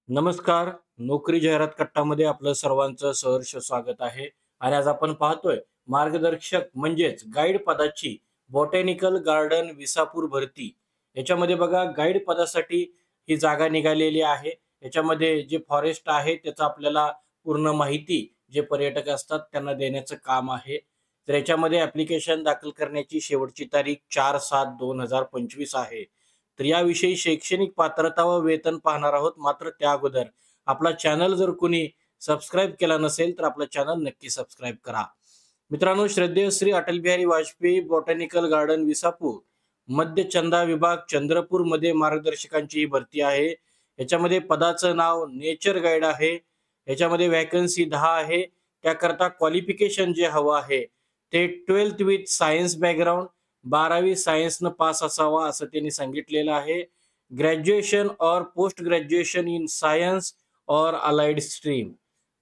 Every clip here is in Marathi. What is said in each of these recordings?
नमस्कार. नोकरी जाहिरात कट्टामध्ये आपलं सर्वांचं सहर्ष स्वागत आहे. आणि आज आपण पाहतोय मार्गदर्शक म्हणजेच गाईड पदाची बॉटॅनिकल गार्डन विसापूर भरती. याच्यामध्ये बघा गाईड पदासाठी ही जागा निघालेली आहे. याच्यामध्ये जे फॉरेस्ट आहे त्याचा आपल्याला पूर्ण माहिती जे पर्यटक असतात त्यांना देण्याचं काम आहे. तर याच्यामध्ये ॲप्लिकेशन दाखल करण्याची शेवटची तारीख 4/7/2025 आहे. तर याविषयी शैक्षणिक पात्रता व वेतन पाहणार आहोत. मात्र त्या अगोदर आपला चॅनल जर कोणी सबस्क्राईब केला नसेल, तर आपला चॅनल नक्की सबस्क्राईब करा. मित्रांनो, श्रद्धेय श्री अटल बिहारी वाजपेयी बॉटॅनिकल गार्डन विसापूर, मध्य चंदा विभाग, चंद्रपूरमध्ये मार्गदर्शकांची ही भरती आहे. याच्यामध्ये पदाचं नाव नेचर गाईड आहे. याच्यामध्ये व्हॅकन्सी 10 आहे. त्याकरता क्वालिफिकेशन जे हवं आहे ते 12th विथ सायन्स बॅकग्राऊंड, 12वी सायन्सनं पास असावा असं त्यांनी सांगितलेलं आहे. ग्रॅज्युएशन और पोस्ट ग्रॅज्युएशन इन सायन्स और अलाइड स्ट्रीम.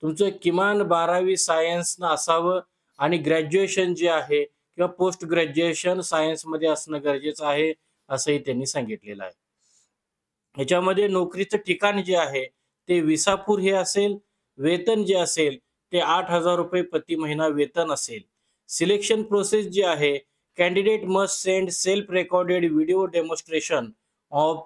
तुमचं किमान 12वी सायन्सनं असावं आणि ग्रॅज्युएशन जे आहे किंवा पोस्ट ग्रॅज्युएशन सायन्समध्ये असणं गरजेचं आहे, असंही त्यांनी सांगितलेलं आहे. ह्याच्यामध्ये नोकरीचं ठिकाण जे आहे ते विसापूर हे असेल. वेतन जे असेल ते ₹8,000 प्रति महिना वेतन असेल. सिलेक्शन प्रोसेस जी आहे, candidate must send self recorded video demonstration of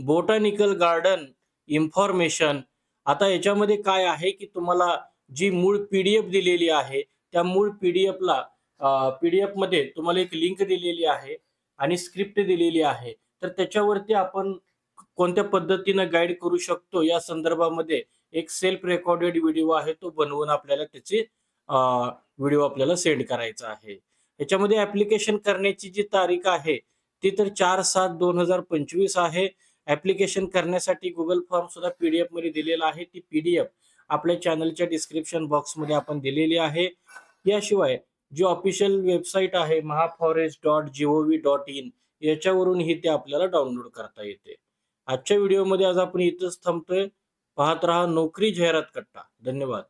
botanical garden information. आता याच्यामध्ये काय आहे की तुम्हाला जी मूळ पी-डी-एफ दिलेली आहे, त्या मूळ पी-डी-एफला पी-डी-एफमध्ये तुम्हाला एक लिंक दिलेली आहे आणि स्क्रिप्ट दिलेली आहे. तर त्याच्यावरती आपण कोणत्या पद्धतीनं गाईड करू शकतो या संदर्भामध्ये एक सेल्फ रेकॉर्डेड व्हिडिओ आहे, तो बनवून आपल्याला त्याची व्हिडिओ आपल्याला सेंड करायचा आहे. याच्यामध्ये ॲप्लिकेशन करण्याची जी तारीख आहे ती तर 4/7/2025 आहे. ॲप्लिकेशन करण्यासाठी Google फॉर्म सुद्धा पी-डी-एफमध्ये दिलेला आहे. ती पी-डी-एफ आपल्या चॅनलच्या डिस्क्रिप्शन बॉक्समध्ये आपण दिलेली आहे. याशिवाय जी ऑफिशियल वेबसाईट आहे mahaforest.gov.in, याच्यावरूनही ते आपल्याला डाउनलोड करता येते. आजच्या व्हिडिओमध्ये आज आपण इथंच थांबतोय. पाहत रहा नोकरी जाहिरात कट्टा. धन्यवाद.